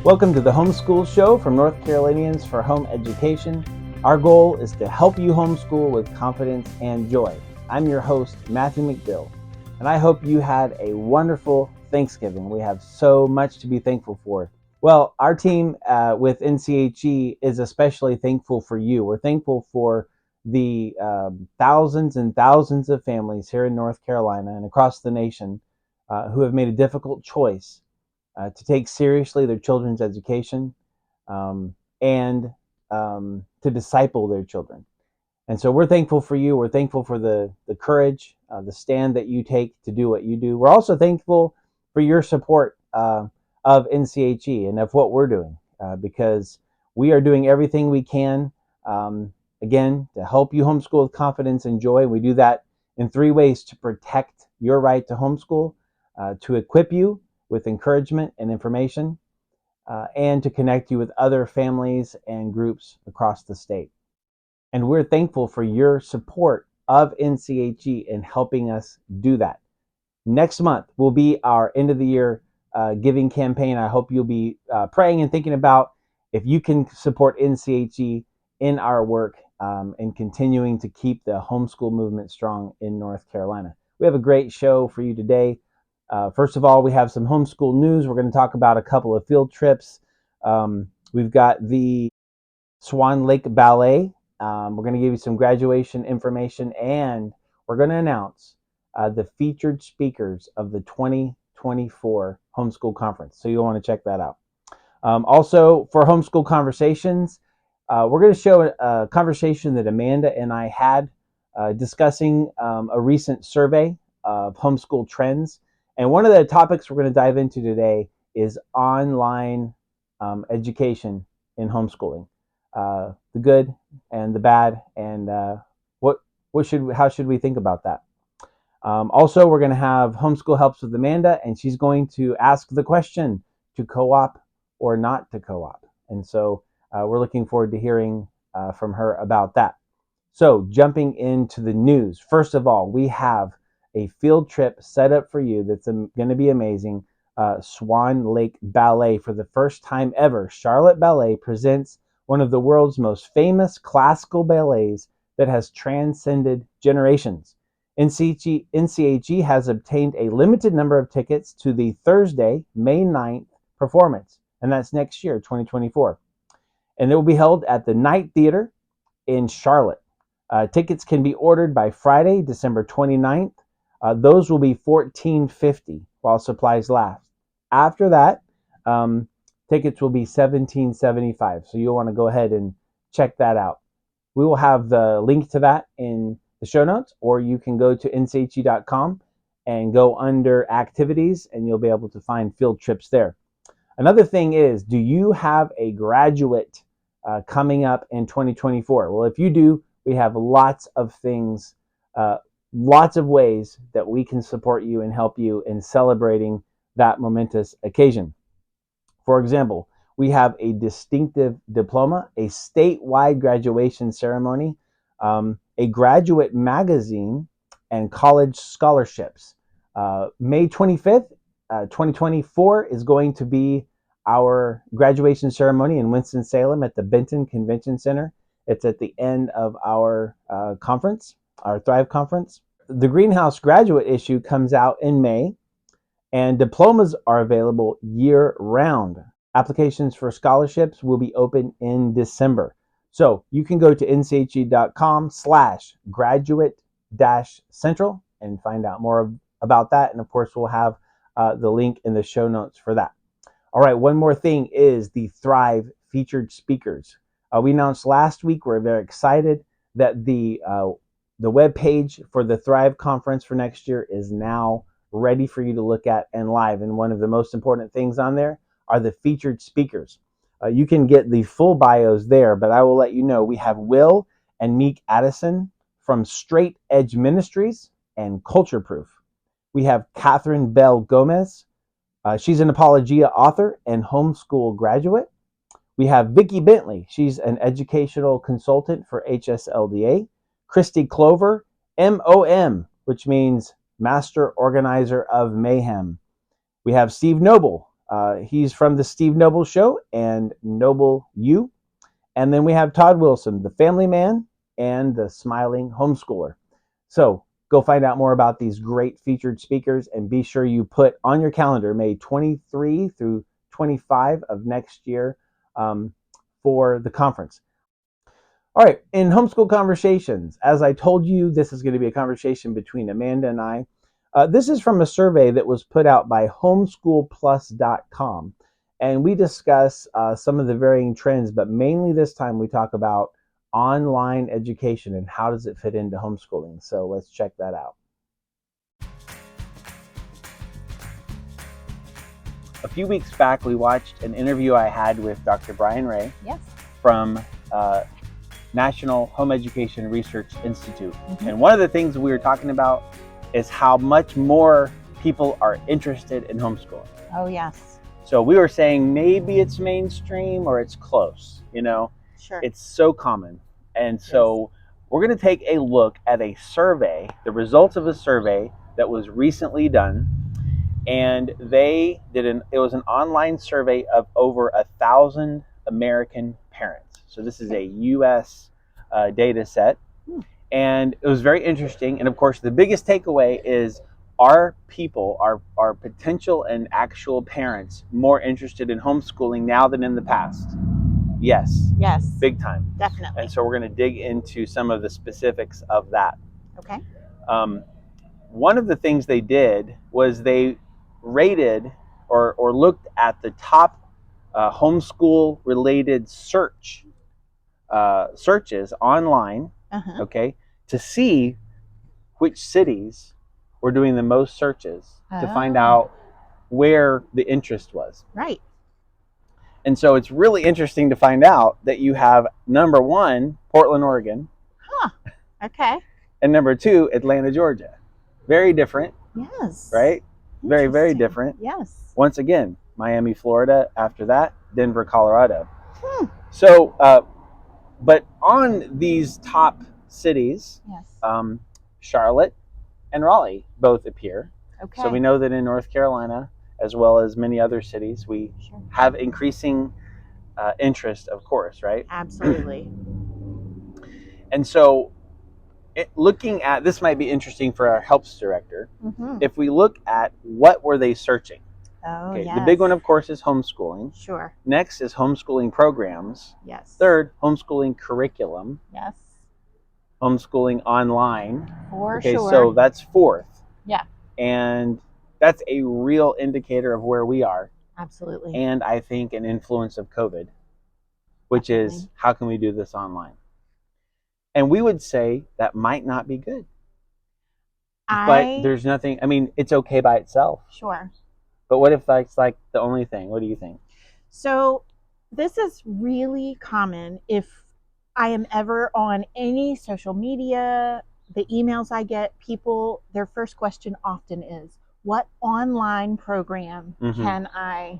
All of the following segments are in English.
Welcome to the Homeschool Show from North Carolinians for Home Education. Our goal is to help you homeschool with confidence and joy. I'm your host, Matthew McDill, and I hope you had a wonderful Thanksgiving. We have so much to be thankful for. Well, our team with NCHE is especially thankful for you. We're thankful for the thousands and thousands of families here in North Carolina and across the nation who have made a difficult choice to take seriously their children's education and to disciple their children. And so we're thankful for you. We're thankful for the courage, the stand that you take to do what you do. We're also thankful for your support of NCHE and of what we're doing because we are doing everything we can, again, to help you homeschool with confidence and joy. We do that in three ways: to protect your right to homeschool, to equip you with encouragement and information, and to connect you with other families and groups across the state. And we're thankful for your support of NCHE in helping us do that. Next month will be our end of the year giving campaign. I hope you'll be praying and thinking about if you can support NCHE in our work and continuing to keep the homeschool movement strong in North Carolina. We have a great show for you today. First of all, we have some homeschool news. We're going to talk about a couple of field trips. We've got the Swan Lake Ballet. We're going to give you some graduation information, and we're going to announce the featured speakers of the 2024 Homeschool Conference. So you'll want to check that out. Also, for Homeschool Conversations, we're going to show a conversation that Amanda and I had discussing a recent survey of homeschool trends. And one of the topics we're going to dive into today is online education in homeschooling, the good and the bad, and how should we think about that? Also, we're going to have Homeschool Helps with Amanda, and she's going to ask the question: to co-op or not to co-op? And so we're looking forward to hearing from her about that. So jumping into the news, first of all, we have a field trip set up for you that's going to be amazing. Swan Lake Ballet. For the first time ever, Charlotte Ballet presents one of the world's most famous classical ballets that has transcended generations. NCHE has obtained a limited number of tickets to the Thursday, May 9th performance, and that's next year, 2024. And it will be held at the Night Theater in Charlotte. Tickets can be ordered by Friday, December 29th. Those will be $14.50 while supplies last. After that, tickets will be $17.75. So you'll want to go ahead and check that out. We will have the link to that in the show notes, or you can go to nche.com and go under activities, and you'll be able to find field trips there. Another thing is, do you have a graduate coming up in 2024? Well, if you do, we have lots of things, lots of ways that we can support you and help you in celebrating that momentous occasion. For example, we have a distinctive diploma, a statewide graduation ceremony, a graduate magazine, and college scholarships. May 25th, 2024 is going to be our graduation ceremony in Winston-Salem at the Benton Convention Center. It's at the end of our conference, our Thrive Conference. The Greenhouse graduate issue comes out in May, and diplomas are available year-round. Applications for scholarships will be open in December. So you can go to nche.com/graduate-central and find out more about that. And of course, we'll have the link in the show notes for that. All right, one more thing is the Thrive featured speakers. We announced last week, we're very excited that the web page for the Thrive Conference for next year is now ready for you to look at and live. And one of the most important things on there are the featured speakers. You can get the full bios there, but I will let you know we have Will and Meek Addison from Straight Edge Ministries and Culture Proof. We have Catherine Bell Gomez. She's an Apologia author and homeschool graduate. We have Vicki Bentley. She's an educational consultant for HSLDA. Christy Clover, MOM, which means Master Organizer of Mayhem. We have Steve Noble, He's from the Steve Noble Show and Noble U. And then we have Todd Wilson, the family man and the smiling homeschooler. So go find out more about these great featured speakers and be sure you put on your calendar May 23 through 25 of next year for the conference. All right, in Homeschool Conversations, as I told you, this is going to be a conversation between Amanda and I. This is from a survey that was put out by homeschoolplus.com. And we discuss some of the varying trends, but mainly this time we talk about online education and how does it fit into homeschooling. So let's check that out. A few weeks back, we watched an interview I had with Dr. Brian Ray from National Home Education Research Institute. And one of the things we were talking about is how much more people are interested in homeschooling. Oh, yes. So we were saying maybe it's mainstream or it's close, you know? Sure. It's so common. And so we're going to take a look at a survey, the results of a survey that was recently done. And they did it was an online survey of over 1,000 American parents. So this is a U.S. Data set. And it was very interesting. And of course, the biggest takeaway is, are people, are potential and actual parents more interested in homeschooling now than in the past? Yes. Yes. Big time. Definitely. And so we're going to dig into some of the specifics of that. Okay. One of the things they did was they rated or looked at the top homeschool related searches online, okay, to see which cities were doing the most searches to find out where the interest was. Right. And so it's really interesting to find out that you have number 1, Portland, Oregon. Okay. And number 2, Atlanta, Georgia. Very different. Yes. Right? Very, very different. Yes. Once again, Miami, Florida. After that, Denver, Colorado. So, but on these top cities, Charlotte and Raleigh both appear. Okay. So we know that in North Carolina, as well as many other cities, we have increasing interest, of course, right? Absolutely. And so looking at, this might be interesting for our Helps director, if we look at what were they searching. The big one, of course, is homeschooling. Sure. Next is homeschooling programs. Yes. Third, homeschooling curriculum. Yes. Homeschooling online. For sure. So that's 4th. Yeah. And that's a real indicator of where we are. Absolutely. And I think an influence of COVID, which is, how can we do this online? And we would say that might not be good. But there's nothing, I mean, it's okay by itself. Sure. But what if that's like the only thing? What do you think? So this is really common. If I am ever on any social media, the emails I get, people, their first question often is, what online program can I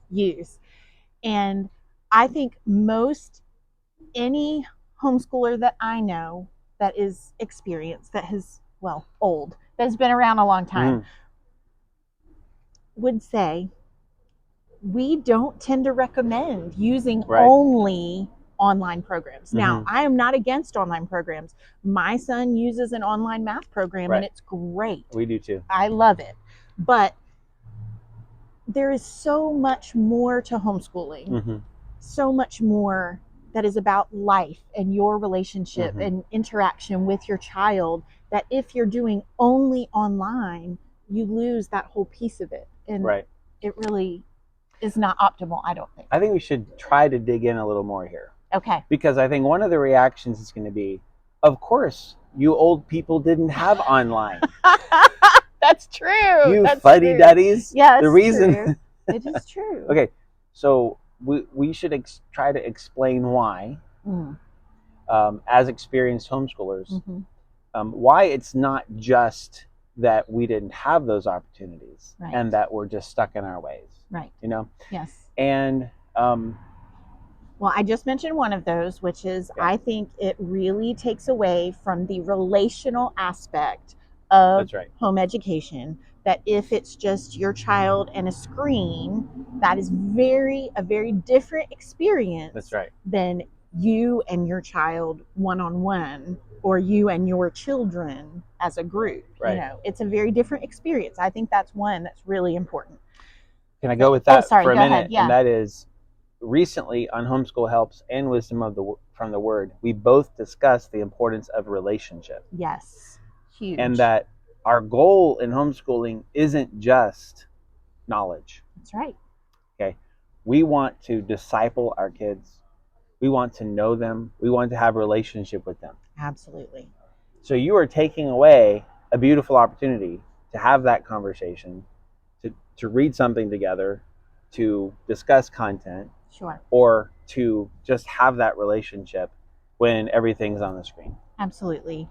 use? And I think any homeschooler that I know that is experienced, that has, old, that has been around a long time, would say we don't tend to recommend using only online programs. Now, I am not against online programs. My son uses an online math program and it's great. We do too. I love it. But there is so much more to homeschooling, so much more that is about life and your relationship and interaction with your child, that if you're doing only online, you lose that whole piece of it. And it really is not optimal, I don't think. I think we should try to dig in a little more here. Okay. Because I think one of the reactions is going to be, of course, you old people didn't have online. That's true. You fuddy-duddies. Yeah, the reason true. It is true. Okay, so we should try to explain why, as experienced homeschoolers, why it's not just that we didn't have those opportunities and that we're just stuck in our ways. Right. You know? Yes. And well, I just mentioned one of those, which is I think it really takes away from the relational aspect of That's right. home education, that if it's just your child and a screen, that is a very different experience. That's right. Than you and your child one-on-one, or you and your children as a group. Right. You know, it's a very different experience. I think that's one that's really important. Can I go with that sorry, for a go minute? ahead. Yeah. And that is, recently on Homeschool Helps and Wisdom from the Word, we both discussed the importance of relationship. Yes. Huge. And that our goal in homeschooling isn't just knowledge. That's right. Okay. We want to disciple our kids. We want to know them. We want to have a relationship with them. Absolutely. So you are taking away a beautiful opportunity to have that conversation, to read something together, to discuss content, Sure. or to just have that relationship when everything's on the screen. Absolutely.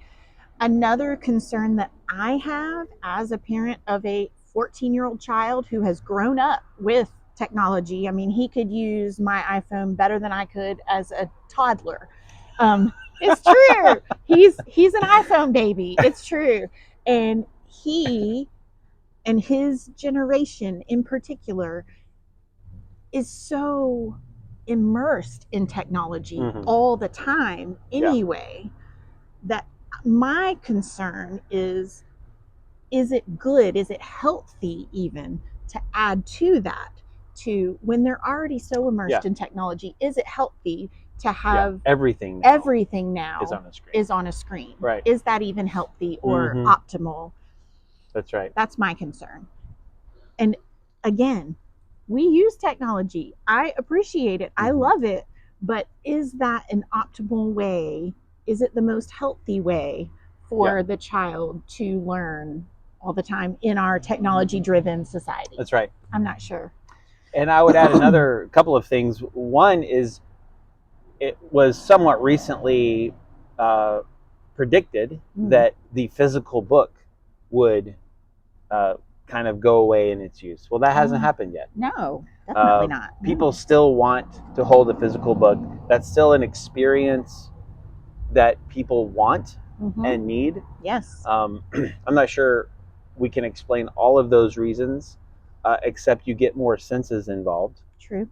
Another concern that I have as a parent of a 14-year-old child who has grown up with technology. I mean, he could use my iPhone better than I could as a toddler. It's true. He's an iPhone baby. It's true. And he and his generation in particular is so immersed in technology all the time anyway, that my concern is it good? Is it healthy even to add to that? To when they're already so immersed in technology, is it healthy to have everything now is on a screen? Right. Is that even healthy or optimal? That's right. That's my concern. And again, we use technology. I appreciate it. I love it. But is that an optimal way? Is it the most healthy way for the child to learn all the time in our technology-driven society? That's right. I'm not sure. And I would add another couple of things. One is, it was somewhat recently predicted that the physical book would kind of go away in its use. Well, that hasn't happened yet. No, definitely not. People still want to hold a physical book. That's still an experience that people want and need. Yes. I'm not sure we can explain all of those reasons, except you get more senses involved. True.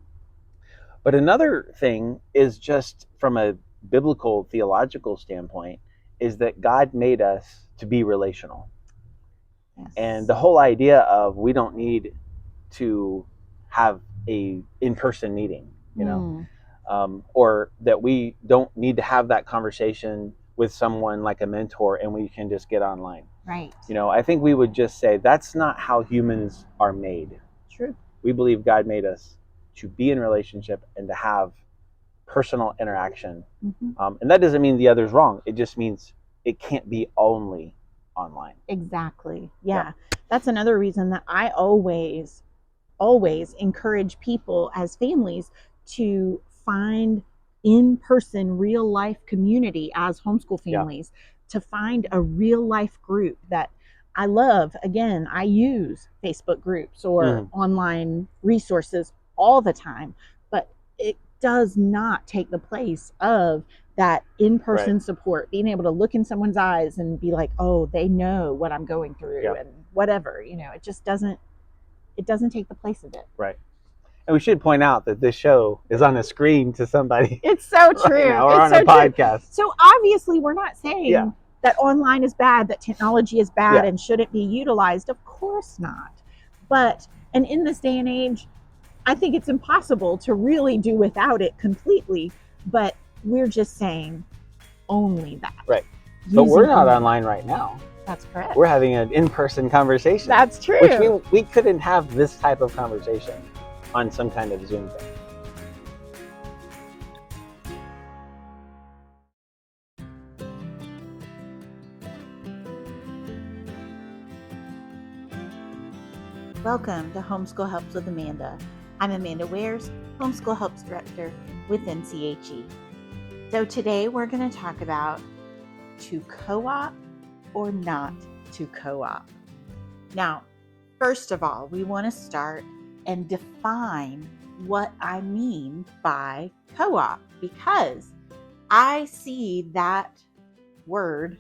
But another thing is, just from a biblical theological standpoint, is that God made us to be relational. Yes. And the whole idea of we don't need to have a in-person meeting, or that we don't need to have that conversation with someone like a mentor and we can just get online. Right. I think we would just say that's not how humans are made. True. We believe God made us to be in relationship and to have personal interaction. And that doesn't mean the other's wrong. It just means it can't be only online. Exactly. Yeah. That's another reason that I always encourage people as families to find in-person, real-life community as homeschool families, to find a real-life group that I love. Again, I use Facebook groups or online resources all the time, but it does not take the place of that in-person support, being able to look in someone's eyes and be like, oh, they know what I'm going through and whatever, it just doesn't take the place of it. Right. And we should point out that this show is on a screen to somebody. It's so true. Right now, or on a podcast. So obviously we're not saying that online is bad, that technology is bad and shouldn't be utilized. Of course not. And in this day and age, I think it's impossible to really do without it completely, but we're just saying only that. Right. But we're not online right now. That's correct. We're having an in-person conversation. That's true. Which means we couldn't have this type of conversation on some kind of Zoom thing. Welcome to Homeschool Helps with Amanda. I'm Amanda Wares, Homeschool Helps Director with NCHE. So today we're going to talk about to co-op or not to co-op. Now, first of all, we want to start and define what I mean by co-op, because I see that word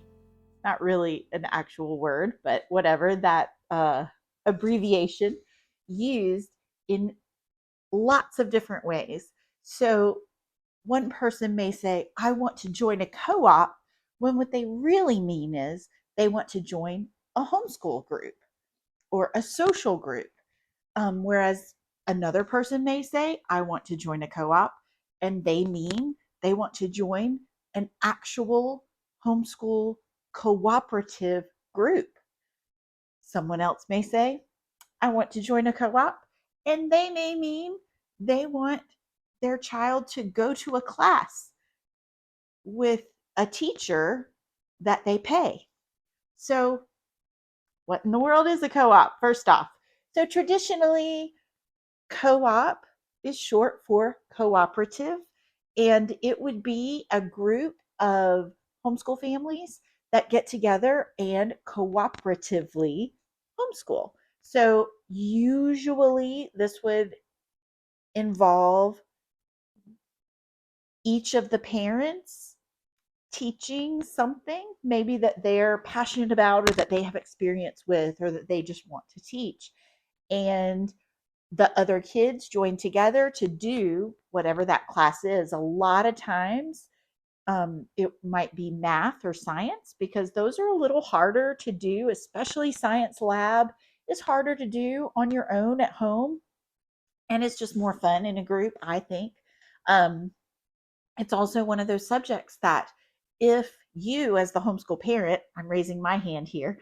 not really an actual word, but whatever, that abbreviation used in lots of different ways. So one person may say, I want to join a co op, when what they really mean is they want to join a homeschool group or a social group. Whereas another person may say, I want to join a co op, and they mean they want to join an actual homeschool cooperative group. Someone else may say, I want to join a co op, and they may mean they want their child to go to a class with a teacher that they pay. So, what in the world is a co op, first off? So, traditionally, co-op is short for cooperative, and it would be a group of homeschool families that get together and cooperatively homeschool. So usually this would involve each of the parents teaching something maybe that they're passionate about or that they have experience with or that they just want to teach. And the other kids join together to do whatever that class is. A lot of times, it might be math or science because those are a little harder to do, especially science lab is harder to do on your own at home. And it's just more fun in a group, I think. Um, it's also one of those subjects that if you, as the homeschool parent, I'm raising my hand here,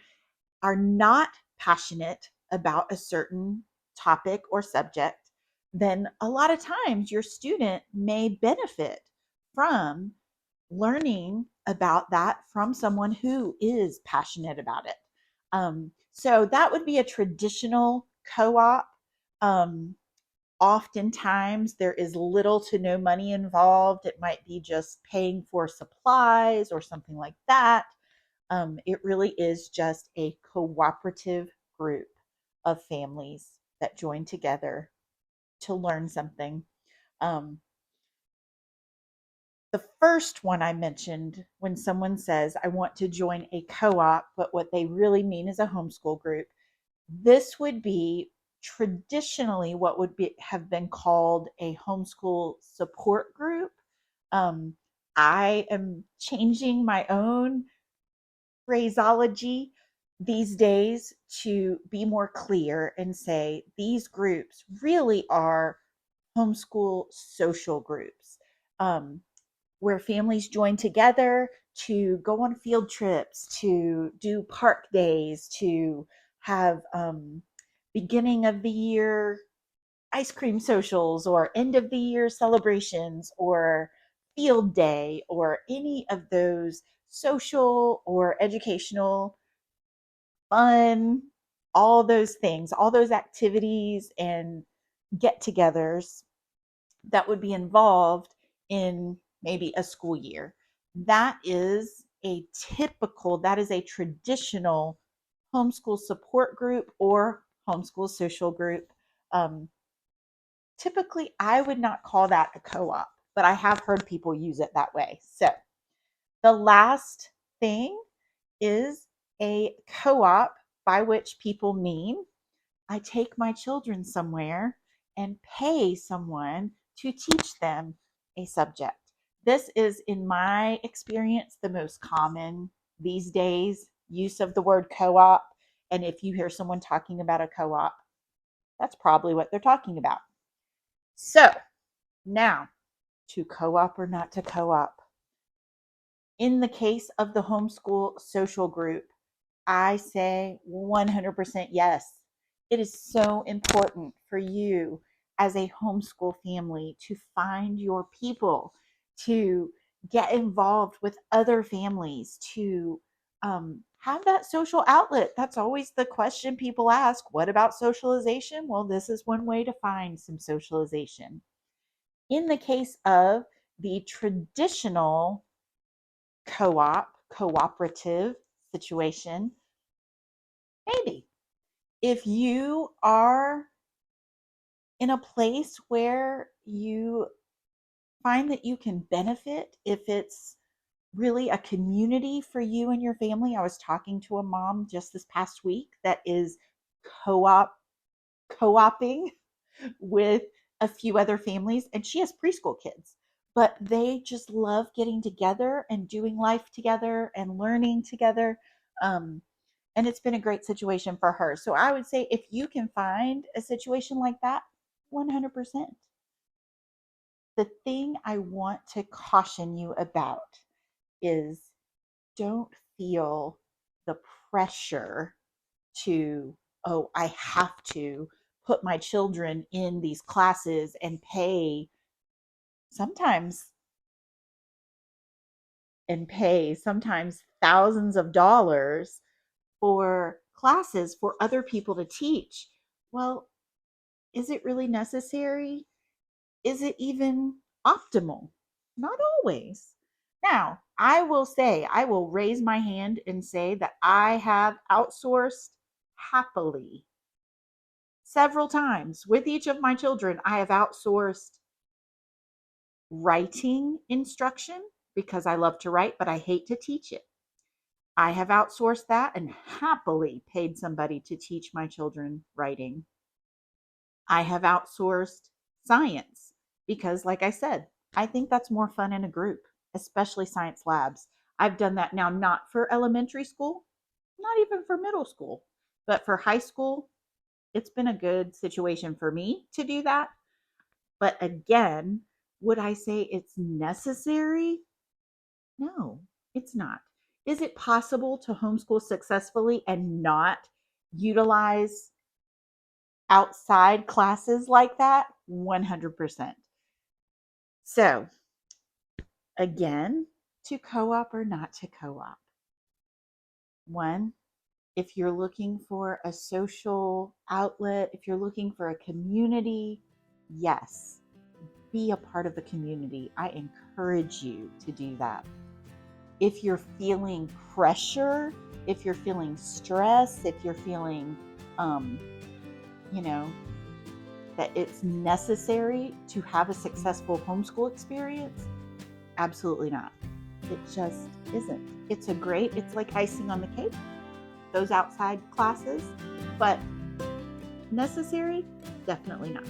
are not passionate about a certain topic or subject, then a lot of times your student may benefit from learning about that from someone who is passionate about it. So that would be a traditional co op. Um, Oftentimes, there is little to no money involved. It might be just paying for supplies or something like that. It really is just a cooperative group of families that join together to learn something. Um, the first one I mentioned, when someone says, I want to join a co op, but what they really mean is a homeschool group, this would be traditionally what would have been called a homeschool support group. Um, I am changing my own phraseology these days to be more clear and say these groups really are homeschool social groups, where families join together to go on field trips, to do park days, to have beginning of the year ice cream socials or end of the year celebrations or field day or any of those social or educational fun, all those things, all those activities and get togethers that would be involved in maybe a school year. That is that is a traditional homeschool support group or homeschool social group. Um, Typically, I would not call that a co op, but I have heard people use it that way. So the last thing is a co op, by which people mean I take my children somewhere and pay someone to teach them a subject. This is, in my experience, the most common these days use of the word co op. And if you hear someone talking about a co op, that's probably what they're talking about. So, now to co op or not to co op. In the case of the homeschool social group, I say 100% yes. It is so important for you as a homeschool family to find your people, to get involved with other families, to have that social outlet. That's always the question people ask. What about socialization? Well, this is one way to find some socialization. In the case of the traditional co op, cooperative situation, maybe. If you are in a place where you find that you can benefit, if it's really a community for you and your family. I was talking to a mom just this past week that is co-oping with a few other families, and she has preschool kids, but they just love getting together and doing life together and learning together. um, and it's been a great situation for her. So I would say if you can find a situation like that, 100%. The thing I want to caution you about is don't feel the pressure to, oh, I have to put my children in these classes and pay sometimes sometimes thousands of dollars for classes for other people to teach. Well, is it really necessary? Is it even optimal? Not always. Now, I will say, I will raise my hand and say that I have outsourced happily several times with each of my children. I have outsourced writing instruction because I love to write, but I hate to teach it. I have outsourced that and happily paid somebody to teach my children writing. I have outsourced science because, like I said, I think that's more fun in a group, especially science labs. I've done that now, not for elementary school, not even for middle school, but for high school. It's been a good situation for me to do that. But again, would I say it's necessary? No, it's not. Is it possible to homeschool successfully and not utilize outside classes like that? 100%. So, again, to co-op or not to co-op. One, if you're looking for a social outlet, if you're looking for a community, yes, be a part of the community. I encourage you to do that. If you're feeling pressure, if you're feeling stress, if you're feeling, you know, that it's necessary to have a successful homeschool experience, absolutely not. It just isn't. It's like icing on the cake, those outside classes, but necessary? Definitely not.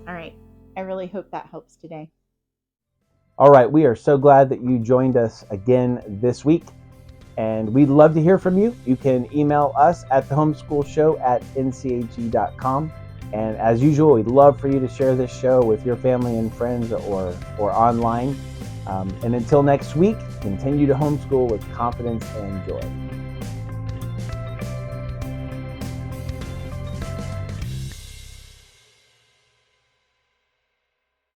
All right. I really hope that helps today. All right, we are so glad that you joined us again this week, and we'd love to hear from you. You can email us at thehomeschoolshow@ncag.com. And as usual, we'd love for you to share this show with your family and friends or online. And until next week, continue to homeschool with confidence and joy.